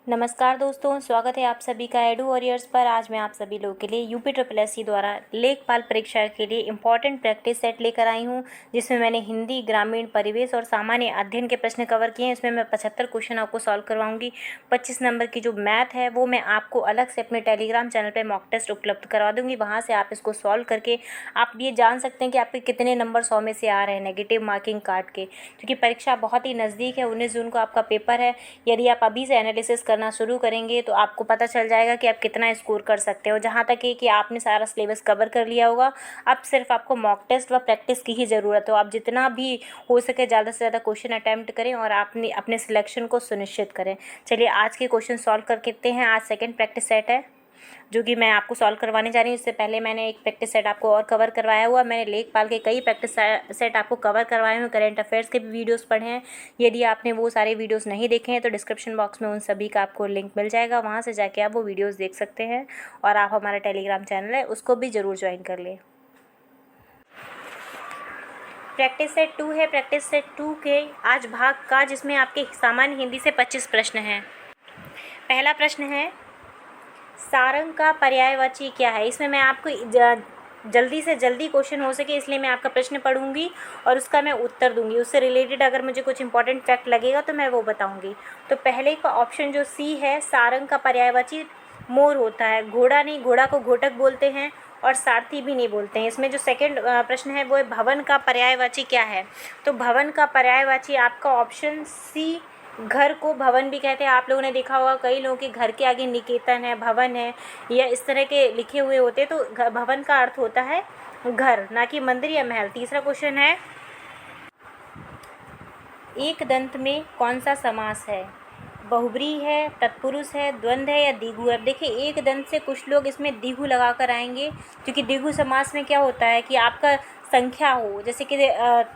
नमस्कार दोस्तों, स्वागत है आप सभी का एडू वॉरियर्स पर। आज मैं आप सभी लोगों के लिए यूपी SSSC द्वारा लेखपाल परीक्षा के लिए इम्पॉर्टेंट प्रैक्टिस सेट लेकर आई हूं, जिसमें मैंने हिंदी, ग्रामीण, परिवेश और सामान्य अध्ययन के प्रश्न कवर किए हैं। इसमें मैं 75 क्वेश्चन आपको सॉल्व करवाऊंगी। 25 नंबर की जो मैथ है वो मैं आपको अलग से अपने टेलीग्राम चैनल पर मॉक टेस्ट उपलब्ध करवा दूँगी। वहाँ से आप इसको सॉल्व करके आप ये जान सकते हैं कि आपके कितने नंबर 100 में से आ रहे हैं नेगेटिव मार्किंग काट के, क्योंकि परीक्षा बहुत ही नज़दीक है। 19 जून को आपका पेपर है। यदि आप अभी से एनालिसिस करना शुरू करेंगे तो आपको पता चल जाएगा कि आप कितना स्कोर कर सकते हो। जहाँ तक है कि आपने सारा सिलेबस कवर कर लिया होगा, अब सिर्फ आपको मॉक टेस्ट व प्रैक्टिस की ही ज़रूरत हो। आप जितना भी हो सके ज़्यादा से ज़्यादा क्वेश्चन अटैम्प्ट करें और आपने अपने सिलेक्शन को सुनिश्चित करें। चलिए आज के क्वेश्चन सॉल्व करके देखते हैं। आज सेकेंड प्रैक्टिस सेट है जो कि मैं आपको सॉल्व करवाने जा रही हूँ। इससे पहले मैंने एक प्रैक्टिस सेट आपको और कवर करवाया हुआ। मैंने लेखपाल के कई प्रैक्टिस सेट आपको कवर करवाए हुए, करंट अफेयर्स के भी वीडियोस पढ़े हैं। यदि आपने वो सारे वीडियोस नहीं देखे हैं तो डिस्क्रिप्शन बॉक्स में उन सभी का आपको लिंक मिल जाएगा, वहाँ से जाके आप वो वीडियोज़ देख सकते हैं। और आप हमारा टेलीग्राम चैनल है उसको भी ज़रूर ज्वाइन कर लें। प्रैक्टिस सेट 2 है। प्रैक्टिस सेट 2 के आज भाग का, जिसमें आपके सामान्य हिंदी से 25 प्रश्न हैं। पहला प्रश्न है, सारंग का पर्यायवाची क्या है। इसमें मैं आपको जल्दी से जल्दी क्वेश्चन हो सके इसलिए मैं आपका प्रश्न पढ़ूंगी और उसका मैं उत्तर दूंगी। उससे रिलेटेड अगर मुझे कुछ इंपॉर्टेंट फैक्ट लगेगा तो मैं वो बताऊंगी। तो पहले का ऑप्शन जो सी है, सारंग का पर्यायवाची मोर होता है। घोड़ा नहीं, घोड़ा को घोटक बोलते हैं और सारथी भी नहीं बोलते हैं। इसमें जो सेकंड प्रश्न है वो है, भवन का पर्यायवाची क्या है। तो भवन का पर्यायवाची आपका ऑप्शन सी, घर को भवन भी कहते हैं। आप लोगों ने देखा होगा कई लोगों के घर के आगे निकेतन है, भवन है या इस तरह के लिखे हुए होते हैं। तो भवन का अर्थ होता है घर, ना कि मंदिर या महल। तीसरा क्वेश्चन है, एक दंत में कौन सा समास है। बहुब्रीहि है, तत्पुरुष है, द्वंद्व है या द्विगु है। अब देखिए, एक दंत से कुछ लोग इसमें द्विगु लगा कर आएंगे, क्योंकि द्विगु समास में क्या होता है कि आपका संख्या हो, जैसे कि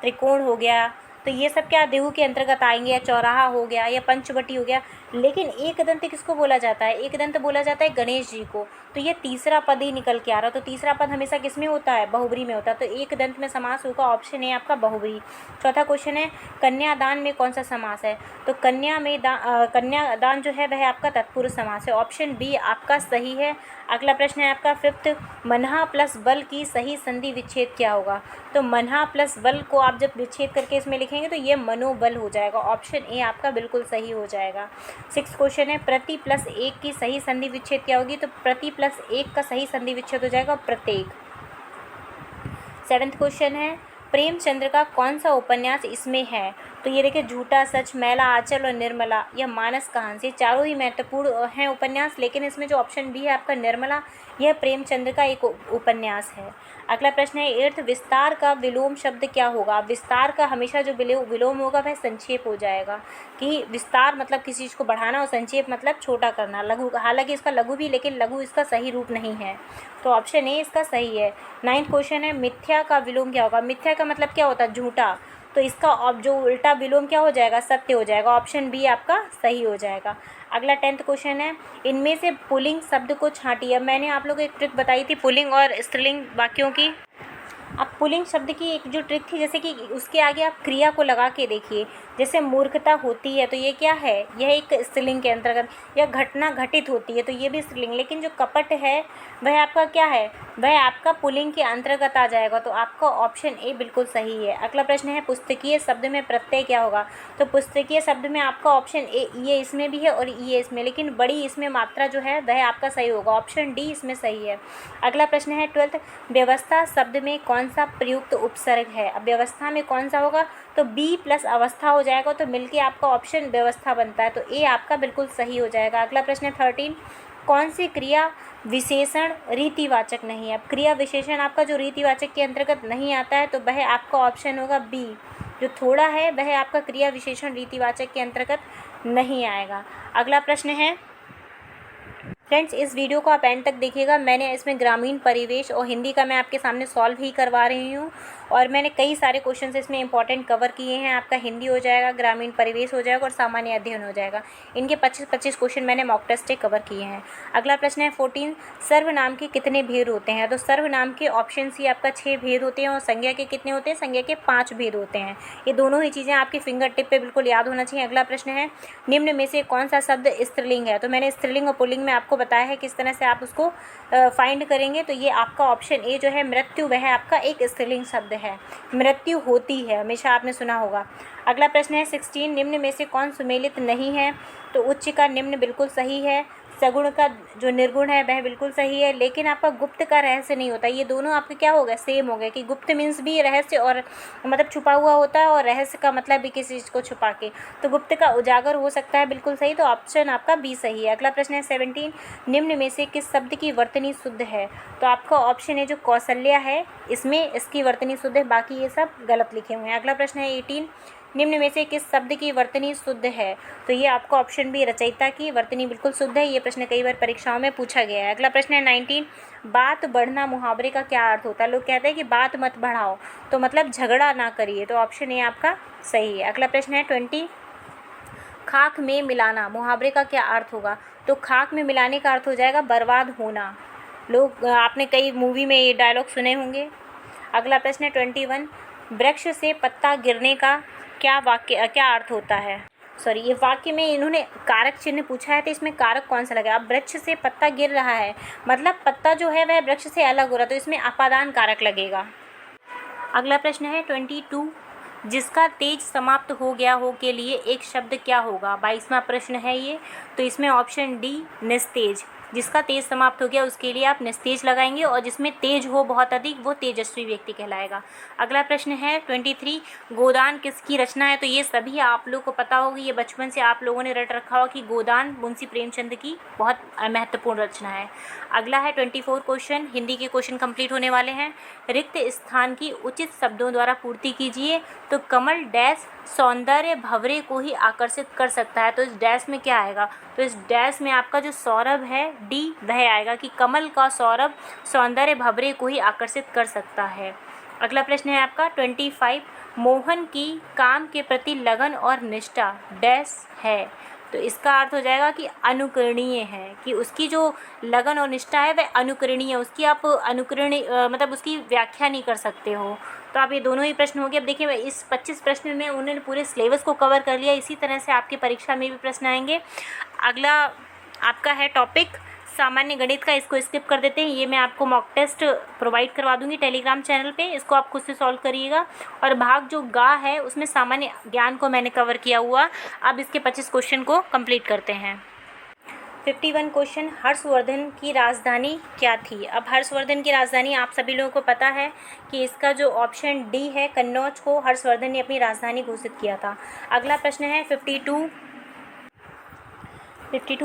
त्रिकोण हो गया, तो ये सब क्या द्विगु के अंतर्गत आएंगे, या चौराहा हो गया या पंचवटी हो गया। लेकिन एक दंत किसको बोला जाता है, एक दंत बोला जाता है गणेश जी को। तो ये तीसरा पद ही निकल के आ रहा है। तो तीसरा पद हमेशा किस में होता है, बहुब्री में होता है। तो एक दंत में समास होगा ऑप्शन ए आपका बहुब्री। चौथा क्वेश्चन है, कन्यादान में कौन सा समास है। तो कन्यादान जो है वह आपका तत्पुरुष समास है। ऑप्शन बी आपका सही है। अगला प्रश्न है आपका फिफ्थ, मनहा प्लस बल की सही संधि विच्छेद क्या होगा। तो मनहा प्लस बल को आप जब विच्छेद करके इसमें लिखेंगे तो ये मनोबल हो जाएगा। ऑप्शन ए आपका बिल्कुल सही हो जाएगा। सिक्स क्वेश्चन है, प्रति प्लस एक की सही संधि विच्छेद क्या होगी। तो प्रति प्लस एक का सही संधि विच्छेद हो जाएगा प्रत्येक। सेवन्थ क्वेश्चन है, प्रेमचंद्र का कौन सा उपन्यास इसमें है। तो ये देखिए, झूठा सच, मैला आंचल और निर्मला, यह मानस कहानी से चारों ही महत्वपूर्ण हैं उपन्यास। लेकिन इसमें जो ऑप्शन बी है आपका निर्मला, यह प्रेमचंद्र का एक उपन्यास है। अगला प्रश्न है, एर्थ विस्तार का विलोम शब्द क्या होगा। विस्तार का हमेशा जो विलोम होगा वह संक्षेप हो जाएगा, कि विस्तार मतलब किसी चीज़ को बढ़ाना और संक्षेप मतलब छोटा करना, लघु। हालांकि इसका लघु भी, लेकिन लघु इसका सही रूप नहीं है। तो ऑप्शन ए इसका सही है। नाइन्थ क्वेश्चन है, मिथ्या का विलोम क्या होगा। मिथ्या का मतलब क्या होता है, झूठा। तो इसका जो उल्टा विलोम क्या हो जाएगा, सत्य हो जाएगा। ऑप्शन बी आपका सही हो जाएगा। अगला 10th क्वेश्चन है, इनमें से पुल्लिंग शब्द को छांटिए। अब मैंने आप लोगों को एक ट्रिक बताई थी पुल्लिंग और स्त्रीलिंग वाक्यों की। अब पुल्लिंग शब्द की एक जो ट्रिक थी, जैसे कि उसके आगे आप क्रिया को लगा के देखिए। जैसे मूर्खता होती है तो ये क्या है, यह एक स्त्रीलिंग के अंतर्गत। या घटना घटित होती है तो ये भी स्त्रीलिंग। लेकिन जो कपट है वह आपका क्या है, वह आपका पुल्लिंग के अंतर्गत आ जाएगा। तो आपका ऑप्शन ए बिल्कुल सही है। अगला प्रश्न है, पुस्तकीय शब्द में प्रत्यय क्या होगा। तो पुस्तकीय शब्द में आपका ऑप्शन ए, ये इसमें भी है और ये इसमें, लेकिन बड़ी इसमें मात्रा जो है वह आपका सही होगा। ऑप्शन डी इसमें सही है। अगला प्रश्न है 12th, व्यवस्था शब्द में कौन सा प्रयुक्त उपसर्ग है। अब व्यवस्था में कौन सा होगा, तो बी प्लस अवस्था हो जाएगा। तो मिलके आपका ऑप्शन व्यवस्था बनता है। तो ए आपका बिल्कुल सही हो जाएगा। अगला प्रश्न है 13, कौन सी क्रिया विशेषण रीतिवाचक नहीं है। अब क्रिया विशेषण आपका जो रीतिवाचक के अंतर्गत नहीं आता है तो वह आपका ऑप्शन होगा बी, जो थोड़ा है वह आपका क्रिया विशेषण रीतिवाचक के अंतर्गत नहीं आएगा। अगला प्रश्न है, फ्रेंड्स इस वीडियो को आप एंड तक देखिएगा। मैंने इसमें ग्रामीण, परिवेश और हिंदी का मैं आपके सामने सॉल्व ही करवा रही हूँ। और मैंने कई सारे क्वेश्चन इसमें इंपॉर्टेंट कवर किए हैं। आपका हिंदी हो जाएगा, ग्रामीण परिवेश हो जाएगा और सामान्य अध्ययन हो जाएगा। इनके 25-25 क्वेश्चन मैंने मॉक टेस्ट कवर किए हैं। अगला प्रश्न है 14, सर्वनाम के कितने भेद होते हैं? तो सर्वनाम के ऑप्शन सी आपका 6 भेद होते हैं और संज्ञा के कितने होते हैं? संज्ञा के 5 भेद होते हैं। ये दोनों ही चीज़ें आपके फिंगर टिप पे बिल्कुल याद होना चाहिए। अगला प्रश्न है, निम्न में से कौन सा शब्द स्त्रीलिंग है? तो मैंने स्त्रीलिंग और पुल्लिंग में आपको बताया है किस तरह से आप उसको फाइंड करेंगे। तो ये आपका ऑप्शन ए जो है मृत्यु, वह आपका एक स्त्रीलिंग शब्द है। मृत्यु होती है, हमेशा आपने सुना होगा। अगला प्रश्न है 16, निम्न में से कौन सुमेलित नहीं है? तो उच्च का निम्न बिल्कुल सही है, सगुण का जो निर्गुण है वह बिल्कुल सही है, लेकिन आपका गुप्त का रहस्य नहीं होता। ये दोनों आपके क्या हो गए? सेम हो गए कि गुप्त मीन्स भी रहस्य और मतलब छुपा हुआ होता है, और रहस्य का मतलब भी किसी चीज़ को छुपा के। तो गुप्त का उजागर हो सकता है, बिल्कुल सही। तो ऑप्शन आपका बी सही है। अगला प्रश्न है 17, निम्न में से किस शब्द की वर्तनी शुद्ध है? तो आपका ऑप्शन है जो कौशल्या है, इसमें इसकी वर्तनी शुद्ध है, बाकी ये सब गलत लिखे हुए हैं। अगला प्रश्न है 18, निम्न में से किस शब्द की वर्तनी शुद्ध है? तो ये आपका ऑप्शन बी रचयिता की वर्तनी बिल्कुल शुद्ध है। ये प्रश्न कई बार परीक्षाओं में पूछा गया है। अगला प्रश्न है 19, बात बढ़ना मुहावरे का क्या अर्थ होता है? लोग कहते हैं कि बात मत बढ़ाओ, तो मतलब झगड़ा ना करिए। तो ऑप्शन ए आपका सही है। अगला प्रश्न है 20, खाक में मिलाना मुहावरे का क्या अर्थ होगा? तो खाक में मिलाने का अर्थ हो जाएगा बर्बाद होना। लोग आपने कई मूवी में ये डायलॉग सुने होंगे। अगला प्रश्न है 21, वृक्ष से पत्ता गिरने का क्या अर्थ होता है? सॉरी, ये वाक्य में इन्होंने कारक चिन्ह पूछा है, तो इसमें कारक कौन सा लगेगा? अब वृक्ष से पत्ता गिर रहा है, मतलब पत्ता जो है वह वृक्ष से अलग हो रहा है, तो इसमें अपादान कारक लगेगा। अगला प्रश्न है 22, जिसका तेज समाप्त हो गया हो के लिए एक शब्द क्या होगा? 22वां प्रश्न है ये। तो इसमें ऑप्शन डी निस्तेज, जिसका तेज समाप्त हो गया उसके लिए आप निस्तेज लगाएंगे, और जिसमें तेज हो बहुत अधिक वो तेजस्वी व्यक्ति कहलाएगा। अगला प्रश्न है 23, गोदान किसकी रचना है? तो ये सभी आप लोग को पता होगी, ये बचपन से आप लोगों ने रट रखा हो कि गोदान मुंशी प्रेमचंद की बहुत महत्वपूर्ण रचना है। अगला है 24 क्वेश्चन, हिंदी के क्वेश्चन कंप्लीट होने वाले हैं। रिक्त स्थान की उचित शब्दों द्वारा पूर्ति कीजिए। तो कमल डैश सौंदर्य भंवरे को ही आकर्षित कर सकता है, तो इस डैश में क्या आएगा? तो इस डैश में आपका जो सौरभ है डी वह आएगा कि कमल का सौरभ सौंदर्य भंवरे को ही आकर्षित कर सकता है। अगला प्रश्न है आपका 25, मोहन की काम के प्रति लगन और निष्ठा डैश है। तो इसका अर्थ हो जाएगा कि अनुकरणीय है, कि उसकी जो लगन और निष्ठा है वह अनुकरणीय है, उसकी आप अनुकरणीय मतलब उसकी व्याख्या नहीं कर सकते हो। तो आप ये दोनों ही प्रश्न हो गए। अब देखिए इस 25 प्रश्न में उन्होंने पूरे सिलेबस को कवर कर लिया, इसी तरह से आपकी परीक्षा में भी प्रश्न आएंगे। अगला आपका है टॉपिक सामान्य गणित का, इसको स्किप कर देते हैं। ये मैं आपको मॉक टेस्ट प्रोवाइड करवा दूंगी टेलीग्राम चैनल पे, इसको आप खुद से सॉल्व करिएगा। और भाग जो गा है उसमें सामान्य ज्ञान को मैंने कवर किया हुआ। अब इसके 25 क्वेश्चन को कंप्लीट करते हैं। 51 क्वेश्चन, हर्षवर्धन की राजधानी क्या थी? अब हर्षवर्धन की राजधानी आप सभी लोगों को पता है कि इसका जो ऑप्शन डी है, कन्नौज को हर्षवर्धन ने अपनी राजधानी घोषित किया था। अगला प्रश्न है 52,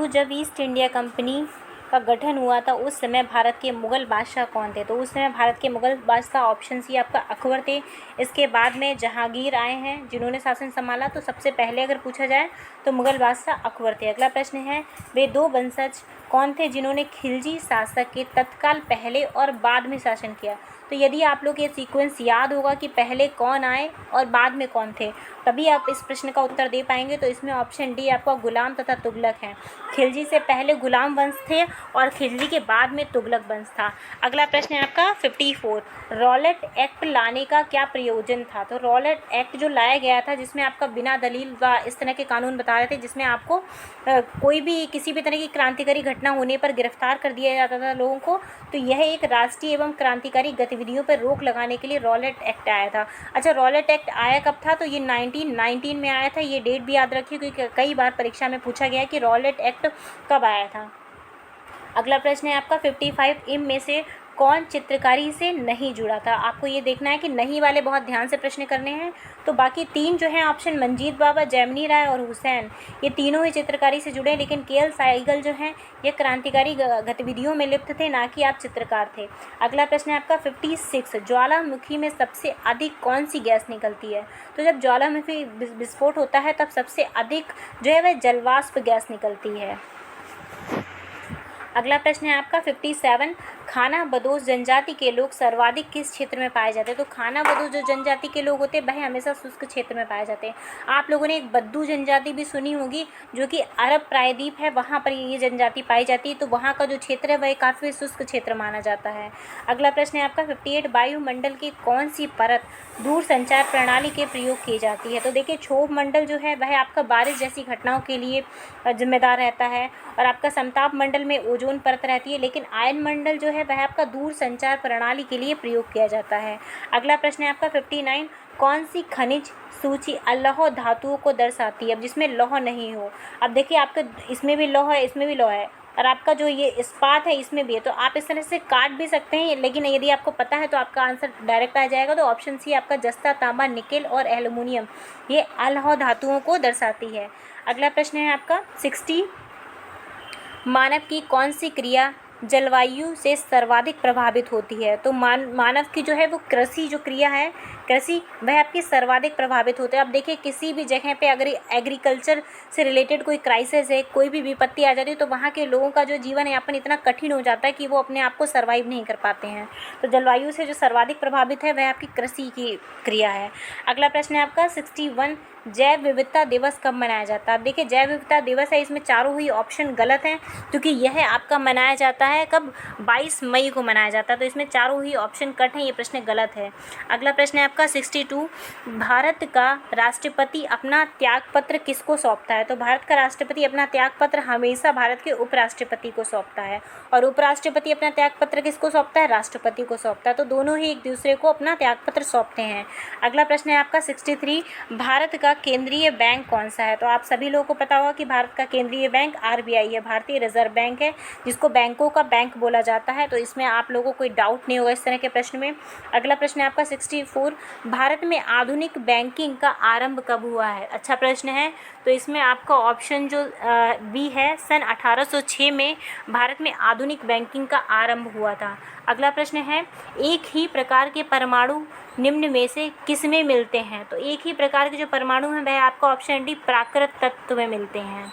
जब ईस्ट इंडिया कंपनी का गठन हुआ था उस समय भारत के मुग़ल बादशाह कौन थे? तो उस समय भारत के मुग़ल बादशाह ऑप्शन सी आपका अकबर थे। इसके बाद में जहांगीर आए हैं जिन्होंने शासन संभाला। तो सबसे पहले अगर पूछा जाए तो मुग़ल बादशाह अकबर थे। अगला प्रश्न है, वे दो वंशज कौन थे जिन्होंने खिलजी शासक के तत्काल पहले और बाद में शासन किया? तो यदि आप लोग ये सीक्वेंस याद होगा कि पहले कौन आए और बाद में कौन थे, तभी आप इस प्रश्न का उत्तर दे पाएंगे। तो इसमें ऑप्शन डी आपका गुलाम तथा तुगलक है। खिलजी से पहले गुलाम वंश थे और खिलजी के बाद में तुगलक वंश था। अगला प्रश्न है आपका 54, रॉलेट एक्ट लाने का क्या प्रयोजन था? तो रॉलेट एक्ट जो लाया गया था जिसमें आपका बिना दलील व इस तरह के कानून बता रहे थे, जिसमें आपको कोई भी किसी भी तरह की क्रांतिकारी घटना होने पर गिरफ्तार कर दिया जाता था लोगों को। तो यह एक राष्ट्रीय एवं क्रांतिकारी गतिविधियों पर रोक लगाने के लिए रॉलेट एक्ट आया था। अच्छा, रॉलेट एक्ट आया कब था? तो ये 1919 में आया था। ये डेट भी याद रखिए क्योंकि कई बार परीक्षा में पूछा गया कि रॉलेट एक्ट कब आया था। अगला प्रश्न है आपका 55, इनमें से कौन चित्रकारी से नहीं जुड़ा था? आपको ये देखना है कि नहीं वाले बहुत ध्यान से प्रश्न करने हैं। तो बाकी तीन जो हैं ऑप्शन मंजीत बाबा, जैमिनी राय और हुसैन, ये तीनों ही चित्रकारी से जुड़े, लेकिन के.एल. सहगल जो हैं ये क्रांतिकारी गतिविधियों में लिप्त थे, ना कि आप चित्रकार थे। अगला प्रश्न है आपका 56, ज्वालामुखी में सबसे अधिक कौन सी गैस निकलती है? तो जब ज्वालामुखी विस्फोट होता है तब सबसे अधिक जो है वह जलवाष्प गैस निकलती है। अगला प्रश्न है आपका 57, खाना बदोश जनजाति के लोग सर्वाधिक किस क्षेत्र में पाए जाते हैं? तो खाना बदोश जो जनजाति के लोग होते हैं वह हमेशा शुष्क क्षेत्र में पाए जाते हैं। आप लोगों ने एक बद्दू जनजाति भी सुनी होगी जो कि अरब प्रायद्वीप है, वहाँ पर ये जनजाति पाई जाती है। तो वहाँ का जो क्षेत्र है वह काफ़ी शुष्क क्षेत्र माना जाता है। अगला प्रश्न है आपका 58, वायुमंडल की कौन सी परत दूर संचार प्रणाली के प्रयोग की जाती है? तो देखिए क्षोभ मंडल जो है वह आपका बारिश जैसी घटनाओं के लिए जिम्मेदार रहता है, और आपका समताप मंडल में ओजोन परत रहती है, लेकिन आयन मंडल जो है वह आपका दूर संचार प्रणाली के लिए प्रयोग किया जाता है। अगला प्रश्न है आपका 59, कौन सी खनिज सूची अलौह धातुओं को दर्शाती है? अब जिसमें लौह नहीं हो, अब देखिए आपके इसमें भी लौह है, इसमें भी लौह है, और आपका जो ये इस्पात है इसमें भी है। तो आप इस तरह से काट भी सकते हैं, लेकिन यदि आपको पता है तो आपका आंसर डायरेक्ट आ जाएगा। तो ऑप्शन सी आपका जस्ता, तांबा, निकेल और एल्युमिनियम ये अलौह धातुओं को दर्शाती है। अगला प्रश्न है आपका 60, मानव की कौन सी क्रिया जलवायु से सर्वाधिक प्रभावित होती है? तो मानव की जो है वो कृषि जो क्रिया है, कृषि वह आपकी सर्वाधिक प्रभावित होते हैं। अब देखिए किसी भी जगह पे अगर एग्रीकल्चर से रिलेटेड कोई क्राइसिस है, कोई भी विपत्ति आ जाती है, तो वहाँ के लोगों का जो जीवन यापन इतना कठिन हो जाता है कि वो अपने आप को सर्वाइव नहीं कर पाते हैं। तो जलवायु से जो सर्वाधिक प्रभावित है वह आपकी कृषि की क्रिया है। अगला प्रश्न है आपका 61, जैव विविधता दिवस कब मनाया जाता है? अब देखिए जैव विविधता दिवस है, इसमें चारों ही ऑप्शन गलत हैं, क्योंकि यह आपका मनाया जाता है कब? 22 मई को मनाया जाता है। तो इसमें चारों ही ऑप्शन कट हैं, ये प्रश्न गलत है। अगला प्रश्न है आपका 62, भारत का राष्ट्रपति अपना त्यागपत्र किसको सौंपता है? तो भारत का राष्ट्रपति अपना त्यागपत्र हमेशा भारत के उपराष्ट्रपति को सौंपता है, और उपराष्ट्रपति अपना त्यागपत्र किसको सौंपता है? राष्ट्रपति को सौंपता है। तो दोनों ही एक दूसरे को अपना त्यागपत्र सौंपते हैं। अगला प्रश्न है आपका 63, भारत का केंद्रीय बैंक कौन सा है? तो आप सभी लोगों को पता होगा कि भारत का केंद्रीय बैंक आरबीआई है, भारतीय रिजर्व बैंक है, जिसको बैंकों का बैंक बोला जाता है। तो इसमें आप लोगों को कोई डाउट नहीं होगा इस तरह के प्रश्न में। अगला प्रश्न है आपका 64, भारत में आधुनिक बैंकिंग का आरंभ कब हुआ है? अच्छा प्रश्न है। तो इसमें आपका ऑप्शन जो बी है, सन 1806 में भारत में आधुनिक बैंकिंग का आरंभ हुआ था। अगला प्रश्न है, एक ही प्रकार के परमाणु निम्न में से किस में मिलते हैं? तो एक ही प्रकार के जो परमाणु हैं वह आपका ऑप्शन डी प्राकृत तत्व में मिलते हैं।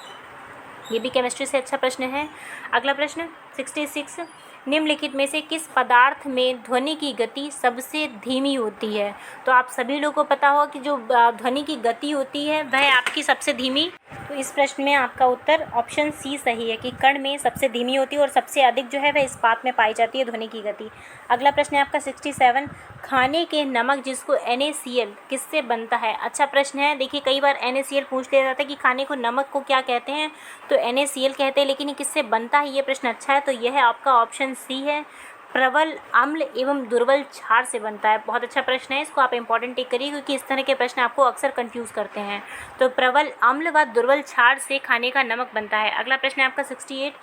ये भी केमिस्ट्री से अच्छा प्रश्न है। अगला प्रश्न 66, निम्नलिखित में से किस पदार्थ में ध्वनि की गति सबसे धीमी होती है? तो आप सभी लोगों को पता होगा कि जो ध्वनि की गति होती है वह आपकी सबसे धीमी, तो इस प्रश्न में आपका उत्तर ऑप्शन सी सही है कि कण में सबसे धीमी होती है और सबसे अधिक जो है वह इस्पात में पाई जाती है ध्वनि की गति। अगला प्रश्न है आपका 67, खाने के नमक जिसको NaCl किससे बनता है? अच्छा प्रश्न है। देखिए कई बार NaCl पूछ लिया जाता है कि खाने को नमक को क्या कहते हैं, तो NaCl कहते हैं, लेकिन ये किससे बनता है? ये प्रश्न अच्छा है। तो यह आपका ऑप्शन सी है, प्रबल अम्ल एवं दुर्बल क्षार से बनता है। बहुत अच्छा प्रश्न है, इसको आप इंपॉर्टेंट टिक करिए, क्योंकि इस तरह के प्रश्न आपको अक्सर कंफ्यूज करते हैं। तो प्रबल अम्ल व दुर्बल क्षार से खाने का नमक बनता है। अगला प्रश्न है आपका 68,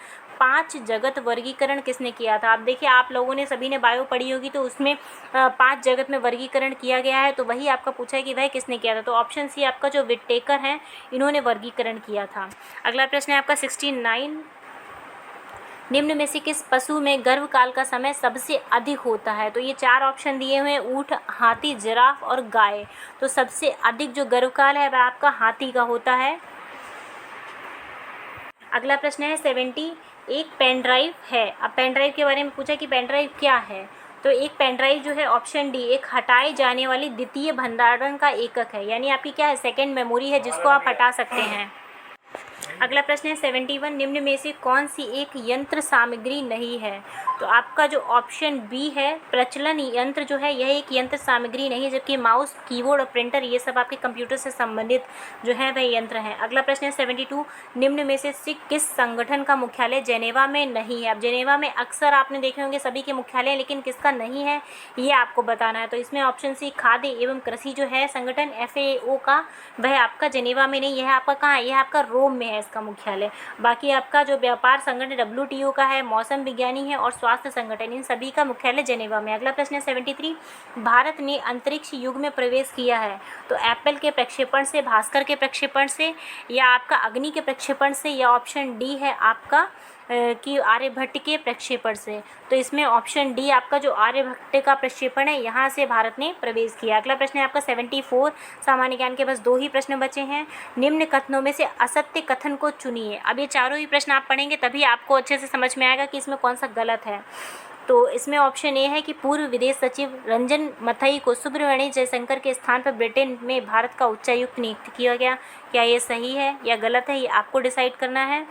5 जगत वर्गीकरण किसने किया था? आप देखिए आप लोगों ने सभी ने बायो पढ़ी होगी, तो उसमें 5 जगत में वर्गीकरण किया गया है, तो वही आपका पूछा है कि वह किसने किया था। तो ऑप्शन सी आपका जो विटेकर हैं इन्होंने वर्गीकरण किया था। अगला प्रश्न है आपका 69, निम्न में से किस पशु में गर्भकाल का समय सबसे अधिक होता है? तो ये 4 ऑप्शन दिए हुए हैं, ऊँट, हाथी, जिराफ और गाय। तो सबसे अधिक जो गर्भकाल है वह आपका हाथी का होता है। अगला प्रश्न है 70, एक पेन ड्राइव है। अब पेन ड्राइव के बारे में पूछा कि पेन ड्राइव क्या है? तो एक पेन ड्राइव जो है ऑप्शन डी एक हटाए जाने वाली द्वितीय भंडारण का एकक है, यानी आपकी क्या है, सेकेंड मेमोरी है जिसको आप हटा सकते हैं। अगला प्रश्न है 71, निम्न में से कौन सी एक यंत्र सामग्री नहीं है? तो आपका जो ऑप्शन बी है प्रचलन यंत्र जो है यह एक यंत्र सामग्री नहीं है, जबकि माउस, कीबोर्ड और प्रिंटर ये सब आपके कंप्यूटर से संबंधित जो है वह यंत्र हैं। अगला प्रश्न है 72, निम्न में से किस संगठन का मुख्यालय जेनेवा में नहीं है? अब जेनेवा में अक्सर आपने देखे होंगे सभी के मुख्यालय, लेकिन किसका नहीं है ये आपको बताना है। तो इसमें ऑप्शन सी खाद्य एवं कृषि जो है संगठन FAO का, वह आपका जेनेवा में नहीं, यह आपका कहाँ है, यह आपका रोम में है इसका मुख्यालय। बाकी आपका जो व्यापार संगठन WTO का है, मौसम विज्ञानी है और स्वास्थ्य संगठन, इन सभी का मुख्यालय जेनेवा में। अगला प्रश्न है 73, भारत ने अंतरिक्ष युग में प्रवेश किया है तो एप्पल के प्रक्षेपण से, भास्कर के प्रक्षेपण से, या आपका अग्नि के प्रक्षेपण से, या ऑप्शन डी है आपका कि आर्यभट्ट के प्रक्षेपण से। तो इसमें ऑप्शन डी आपका जो आर्यभट्ट का प्रक्षेपण है यहाँ से भारत ने प्रवेश किया। अगला प्रश्न है आपका 74, सामान्य ज्ञान के बस 2 ही प्रश्न बचे हैं। निम्न कथनों में से असत्य कथन को चुनिए। अब ये चारों ही प्रश्न आप पढ़ेंगे तभी आपको अच्छे से समझ में आएगा कि इसमें कौन सा गलत है। तो इसमें ऑप्शन ए है कि पूर्व विदेश सचिव रंजन मथई को सुब्रमण्य जयशंकर के स्थान पर ब्रिटेन में भारत का उच्चायुक्त नियुक्त किया गया। क्या ये सही है या गलत है, ये आपको डिसाइड करना है।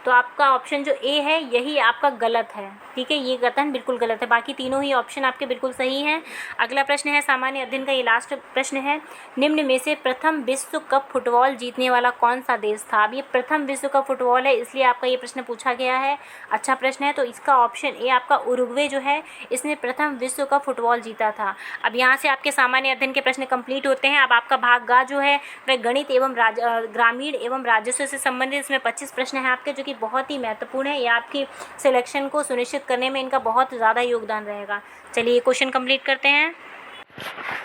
तो आपका ऑप्शन जो ए है यही आपका गलत है, ठीक है, ये कथन बिल्कुल गलत है। बाकी तीनों ही ऑप्शन आपके बिल्कुल सही हैं। अगला प्रश्न है सामान्य अध्ययन का, ये लास्ट प्रश्न है। निम्न में से प्रथम विश्व कप फुटबॉल जीतने वाला कौन सा देश था। अब ये प्रथम विश्व कप फुटबॉल है, इसलिए आपका ये प्रश्न पूछा गया है। अच्छा प्रश्न है। तो इसका ऑप्शन ए आपका उरुग्वे जो है, इसने प्रथम विश्व कप फुटबॉल जीता था। अब यहाँ से आपके सामान्य अध्ययन के प्रश्न कंप्लीट होते हैं। अब आपका भाग ग जो है वह गणित एवं ग्रामीण एवं राजस्व से संबंधित, इसमें 25 प्रश्न हैं आपके, जो कि बहुत ही महत्वपूर्ण है। ये आपकी सिलेक्शन को सुनिश्चित करने में इनका बहुत ज़्यादा योगदान रहेगा। चलिए क्वेश्चन कंप्लीट करते हैं।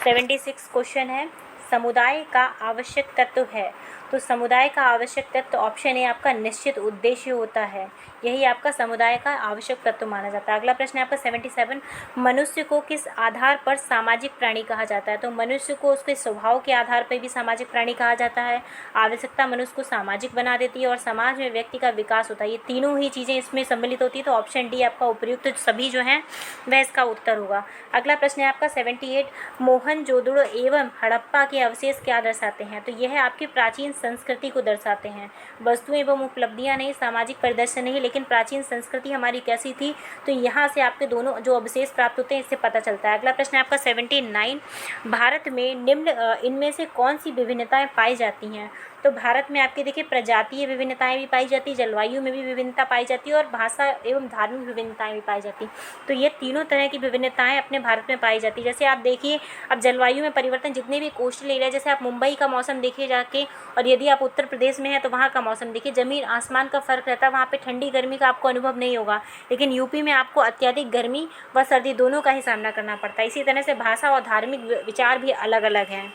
76 क्वेश्चन है, समुदाय का आवश्यक तत्व है। तो समुदाय का आवश्यक तत्व ऑप्शन ए आपका निश्चित उद्देश्य होता है, यही आपका समुदाय का आवश्यक तत्व माना जाता है। अगला प्रश्न है आपका 77, मनुष्य को किस आधार पर सामाजिक प्राणी कहा जाता है। तो मनुष्य को उसके स्वभाव के आधार पर भी सामाजिक प्राणी कहा जाता है। आवश्यकता मनुष्य को सामाजिक बना देती है और समाज में व्यक्ति का विकास होता है। ये तीनों ही चीज़ें इसमें सम्मिलित होती है। तो ऑप्शन डी आपका उपयुक्त सभी जो हैं वह इसका उत्तर होगा। अगला प्रश्न है आपका 78, मोहनजोदड़ो एवं हड़प्पा के अवशेष क्या दर्शाते हैं। तो यह आपकी प्राचीन संस्कृति को दर्शाते हैं। वस्तुएं एवं उपलब्धियां नहीं, सामाजिक परिदृश्य नहीं, लेकिन प्राचीन संस्कृति हमारी कैसी थी, तो यहाँ से आपके दोनों जो अवशेष प्राप्त होते हैं इससे पता चलता है। अगला प्रश्न है आपका 79, भारत में निम्न इनमें से कौन सी विभिन्नताएं पाई जाती हैं। तो भारत में आपके देखिए प्रजातीय विभिन्नताएं भी पाई जाती है, जलवायु में भी विभिन्नता पाई जाती है और भाषा एवं धार्मिक विभिन्नताएं भी पाई जाती। तो ये तीनों तरह की विभिन्नताएं अपने भारत में पाई जाती है। जैसे आप देखिए, अब जलवायु में परिवर्तन, जितने भी कोस्टल एरिया, जैसे आप मुंबई का मौसम देखिए जाके, और यदि आप उत्तर प्रदेश में हैं तो वहाँ का मौसम देखिए, ज़मीन आसमान का फ़र्क रहता है। वहाँ पे ठंडी गर्मी का आपको अनुभव नहीं होगा, लेकिन यूपी में आपको अत्यधिक गर्मी व सर्दी दोनों का ही सामना करना पड़ता है। इसी तरह से भाषा और धार्मिक विचार भी अलग अलग हैं,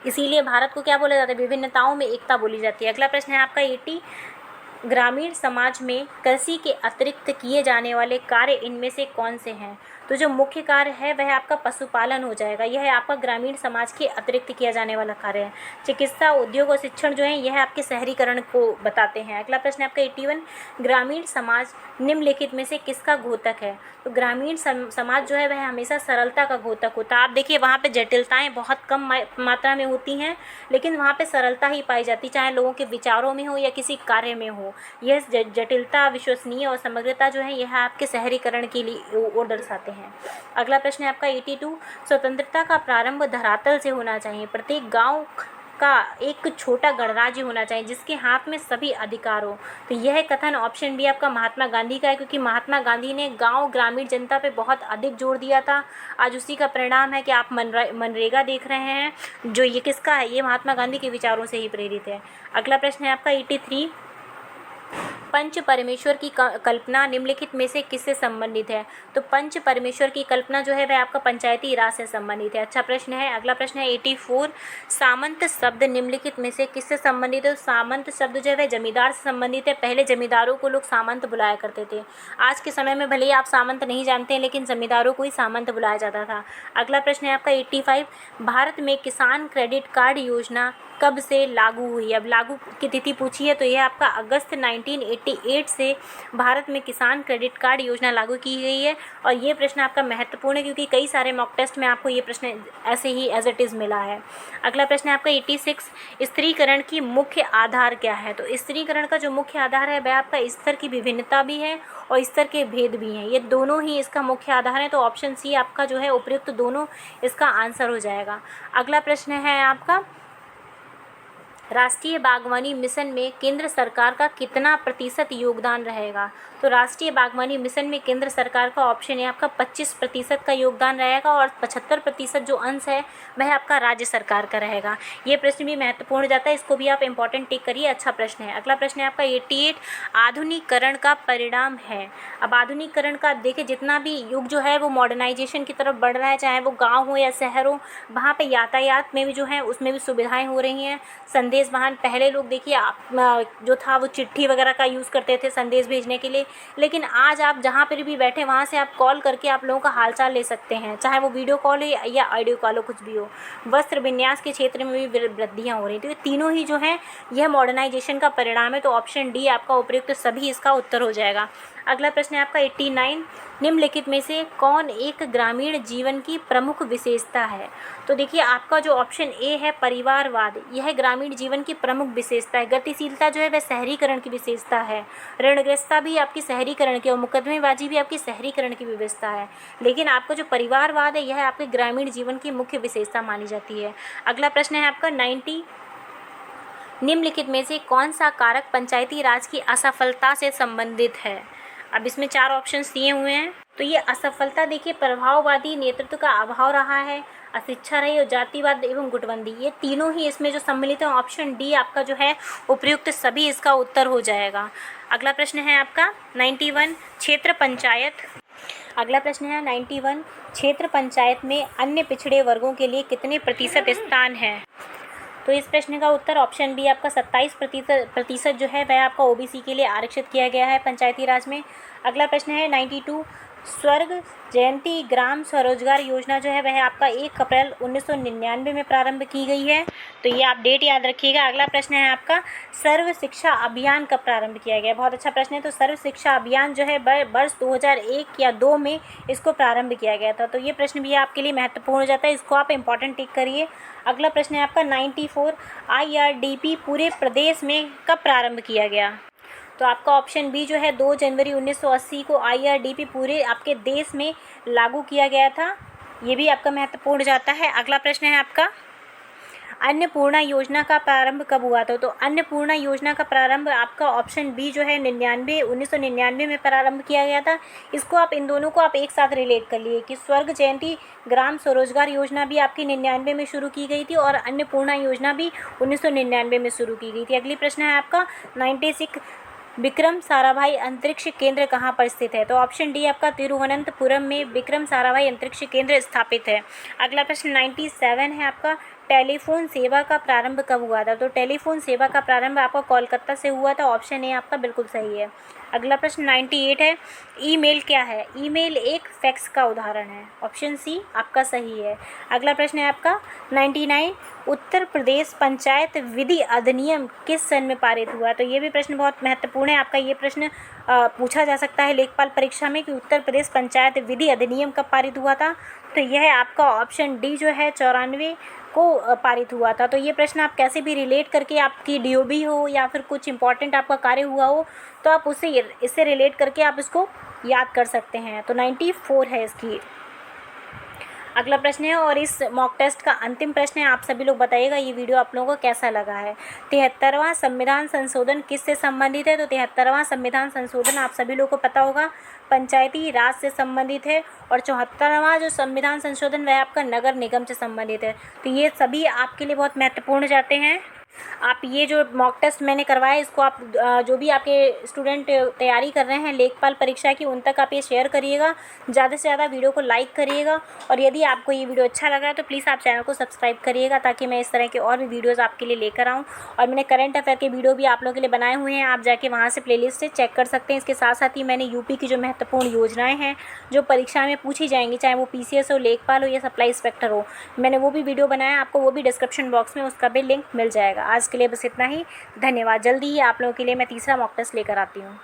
इसीलिए भारत को क्या बोला जाता है, विभिन्नताओं में एकता बोली जाती है। अगला प्रश्न है आपका 80, ग्रामीण समाज में कृषि के अतिरिक्त किए जाने वाले कार्य इनमें से कौन से हैं। तो जो मुख्य कार्य है वह आपका पशुपालन हो जाएगा, यह आपका ग्रामीण समाज के अतिरिक्त किया जाने वाला कार्य है। चिकित्सा, उद्योग और शिक्षण जो है यह आपके शहरीकरण को बताते हैं। अगला प्रश्न है आपका 81, ग्रामीण समाज निम्नलिखित में से किसका घोतक है। तो ग्रामीण समाज जो है वह हमेशा सरलता का घोतक होता है। आप देखिए वहाँ पे जटिलताएं बहुत कम मात्रा में होती हैं, लेकिन वहाँ पे सरलता ही पाई जाती, चाहे लोगों के विचारों में हो या किसी कार्य में हो। यह जटिलता, विश्वसनीय और समग्रता जो है यह आपके शहरीकरण के लिए वो दर्शाते हैं। अगला प्रश्न है आपका 82, स्वतंत्रता का प्रारंभ धरातल से होना चाहिए। प्रत्येक गांव का एक छोटा गणराज्य होना चाहिए जिसके हाथ में सभी अधिकार हो। तो यह कथन ऑप्शन बी आपका महात्मा गांधी का है, क्योंकि महात्मा गांधी ने गांव, ग्रामीण जनता पे बहुत अधिक जोर दिया था। आज उसी का परिणाम है कि आप मनरेगा देख रहे हैं, जो ये किसका है, ये महात्मा गांधी के विचारों से ही प्रेरित है। अगला प्रश्न है आपका 83, पंच परमेश्वर की कल्पना निम्नलिखित में से किससे संबंधित है। तो पंच परमेश्वर की कल्पना जो है वह आपका पंचायती राज से संबंधित है। अच्छा प्रश्न है। अगला प्रश्न है 84, सामंत शब्द निम्नलिखित में से किससे संबंधित है। तो सामंत शब्द जो है वह जमींदार से संबंधित है। पहले जमींदारों को लोग सामंत बुलाया करते थे। आज के समय में भले ही आप सामंत नहीं जानते हैं, लेकिन जमींदारों को ही सामंत बुलाया जाता था। अगला प्रश्न है आपका 85, भारत में किसान क्रेडिट कार्ड योजना कब से लागू हुई। अब लागू की तिथि पूछी है, तो यह आपका अगस्त 1988 से भारत में किसान क्रेडिट कार्ड योजना लागू की गई है। और ये प्रश्न आपका महत्वपूर्ण है, क्योंकि कई सारे मॉक टेस्ट में आपको ये प्रश्न ऐसे ही एज इट इज़ मिला है। अगला प्रश्न है आपका 86, स्त्रीकरण की मुख्य आधार क्या है। तो स्त्रीकरण का जो मुख्य आधार है वह आपका स्तर की विभिन्नता भी है और स्तर के भेद भी हैं, ये दोनों ही इसका मुख्य आधार है। तो ऑप्शन सी आपका जो है उपयुक्त दोनों इसका आंसर हो जाएगा। अगला प्रश्न है आपका, राष्ट्रीय बागवानी मिशन में केंद्र सरकार का कितना प्रतिशत योगदान रहेगा। तो राष्ट्रीय बागवानी मिशन में केंद्र सरकार का ऑप्शन है आपका 25% का योगदान रहेगा और 75% जो अंश है वह आपका राज्य सरकार का रहेगा। ये प्रश्न भी महत्वपूर्ण जाता है, इसको भी आप इंपॉर्टेंट टिक करिए। अच्छा प्रश्न है। अगला प्रश्न है आपका 88, आधुनिकीकरण का परिणाम है। अब आधुनिकीकरण का देखिए, जितना भी युग जो है वो मॉडर्नाइजेशन की तरफ बढ़ रहा है, चाहे वो गाँव हो या शहर हो, वहाँ पर यातायात में भी जो है उसमें भी सुविधाएँ हो रही हैं। संदेश वाहन, पहले लोग देखिए जो था वो चिट्ठी वगैरह का यूज़ करते थे संदेश भेजने के लिए, लेकिन आज आप जहाँ पर भी बैठे वहाँ से आप कॉल करके आप लोगों का हालचाल ले सकते हैं, चाहे वो वीडियो कॉल हो या ऑडियो कॉल हो, कुछ भी हो। वस्त्र विन्यास के क्षेत्र में भी वृद्धियाँ हो रही, तो ये तीनों ही जो है यह मॉडर्नाइजेशन का परिणाम है। तो ऑप्शन डी आपका उपयुक्त सभी इसका उत्तर हो जाएगा। अगला प्रश्न है आपका 89, निम्नलिखित में से कौन एक ग्रामीण जीवन की प्रमुख विशेषता है? तो देखिए आपका जो ऑप्शन ए है परिवारवाद, यह ग्रामीण जीवन की प्रमुख विशेषता है। गतिशीलता जो है वह शहरीकरण की विशेषता है, ऋणग्रस्तता भी आपकी शहरीकरण की और मुकदमेबाजी भी आपकी शहरीकरण की विशेषता है। लेकिन आपका जो परिवारवाद है यह आपके ग्रामीण जीवन की मुख्य विशेषता मानी जाती है। अगला प्रश्न है आपका 90, निम्नलिखित में से कौन सा कारक पंचायती राज की असफलता से संबंधित है? अब इसमें 4 ऑप्शंस दिए हुए हैं। तो ये असफलता देखिए प्रभाववादी नेतृत्व का अभाव रहा है, अशिक्षा रही और जातिवाद एवं गुटबंदी, ये तीनों ही इसमें जो सम्मिलित है। ऑप्शन डी आपका जो है उपयुक्त सभी इसका उत्तर हो जाएगा। अगला प्रश्न है आपका 91, क्षेत्र पंचायत। अगला प्रश्न है 91, क्षेत्र पंचायत में अन्य पिछड़े वर्गों के लिए कितने प्रतिशत स्थान है? तो इस प्रश्न का उत्तर ऑप्शन बी आपका 27% जो है वह आपका ओबीसी के लिए आरक्षित किया गया है पंचायती राज में। अगला प्रश्न है 92, स्वर्ग जयंती ग्राम स्वरोजगार योजना जो है वह आपका 1 अप्रैल 1999 में प्रारंभ की गई है। तो ये आप डेट याद रखिएगा। अगला प्रश्न है आपका सर्व शिक्षा अभियान कब प्रारंभ किया गया? बहुत अच्छा प्रश्न है। तो सर्व शिक्षा अभियान जो है वर्ष 2001 या 2 में इसको प्रारंभ किया गया था। तो ये प्रश्न भी आपके लिए महत्वपूर्ण हो जाता है, इसको आप इंपॉर्टेंट टिक करिए। अगला प्रश्न है आपका 94, IRDP पूरे प्रदेश में कब प्रारंभ किया गया? तो आपका ऑप्शन बी जो है 2 जनवरी 1980 को IRDP पूरे आपके देश में लागू किया गया था, ये भी आपका महत्वपूर्ण जाता है। अगला प्रश्न है आपका अन्नपूर्णा योजना का प्रारंभ कब हुआ था? तो अन्नपूर्णा योजना का प्रारंभ आपका ऑप्शन बी जो है 1999 में प्रारंभ किया गया था। इसको आप इन दोनों को आप एक साथ रिलेट कर लिए कि स्वर्ग जयंती ग्राम स्वरोजगार योजना भी आपकी 99 में शुरू की गई थी और अन्नपूर्णा योजना भी 1999 में शुरू की गई थी। अगली प्रश्न है आपका 96, विक्रम साराभाई अंतरिक्ष केंद्र कहाँ पर स्थित है? तो ऑप्शन डी आपका तिरुवनंतपुरम में विक्रम साराभाई अंतरिक्ष केंद्र स्थापित है। अगला प्रश्न 97 है आपका टेलीफोन सेवा का प्रारंभ कब हुआ था? तो टेलीफोन सेवा का प्रारंभ आपका कोलकाता से हुआ था। ऑप्शन ए आपका बिल्कुल सही है। अगला प्रश्न 98 है, ईमेल क्या है? ईमेल एक फैक्स का उदाहरण है। ऑप्शन सी आपका सही है। अगला प्रश्न है आपका 99, उत्तर प्रदेश पंचायत विधि अधिनियम किस सन में पारित हुआ? तो ये भी प्रश्न बहुत महत्वपूर्ण है। आपका ये प्रश्न पूछा जा सकता है लेखपाल परीक्षा में कि उत्तर प्रदेश पंचायत विधि अधिनियम कब पारित हुआ था? तो यह आपका ऑप्शन डी जो है 94 को पारित हुआ था। तो ये प्रश्न आप कैसे भी रिलेट करके आपकी DOB हो या फिर कुछ इंपॉर्टेंट आपका कार्य हुआ हो तो आप इससे रिलेट करके आप इसको याद कर सकते हैं। तो 94 है इसकी। अगला प्रश्न है और इस मॉक टेस्ट का अंतिम प्रश्न है, आप सभी लोग बताइएगा ये वीडियो आप लोगों को कैसा लगा है। 73वां संविधान संशोधन किससे संबंधित है? तो 73वां संविधान संशोधन आप सभी लोगों को पता होगा पंचायती राज से संबंधित है और 74वां जो संविधान संशोधन वह आपका नगर निगम से संबंधित है। तो ये सभी आपके लिए बहुत महत्वपूर्ण जाते हैं। आप ये जो मॉक टेस्ट मैंने करवाया इसको आप जो भी आपके स्टूडेंट तैयारी कर रहे हैं लेखपाल परीक्षा की उन तक आप ये शेयर करिएगा, ज़्यादा से ज़्यादा वीडियो को लाइक करिएगा और यदि आपको ये वीडियो अच्छा लगा है तो प्लीज़ आप चैनल को सब्सक्राइब करिएगा ताकि मैं इस तरह के और भी वीडियोज़ आपके लिए लेकर आऊँ। और मैंने करंट अफेयर के वीडियो भी आप लोगों के लिए बनाए हुए हैं, आप जाके वहाँ से प्लेलिस्ट से चेक कर सकते हैं। इसके साथ साथ ही मैंने UP की जो महत्वपूर्ण योजनाएँ हैं जो परीक्षा में पूछी जाएंगी, चाहे वो PCS हो, लेखपाल हो या सप्लाई इंस्पेक्टर हो, मैंने वो भी वीडियो बनाया, आपको वो भी डिस्क्रिप्शन बॉक्स में उसका भी लिंक मिल जाएगा। आज के लिए बस इतना ही, धन्यवाद। जल्दी ही आप लोगों के लिए मैं तीसरा मॉक टेस्ट लेकर आती हूँ।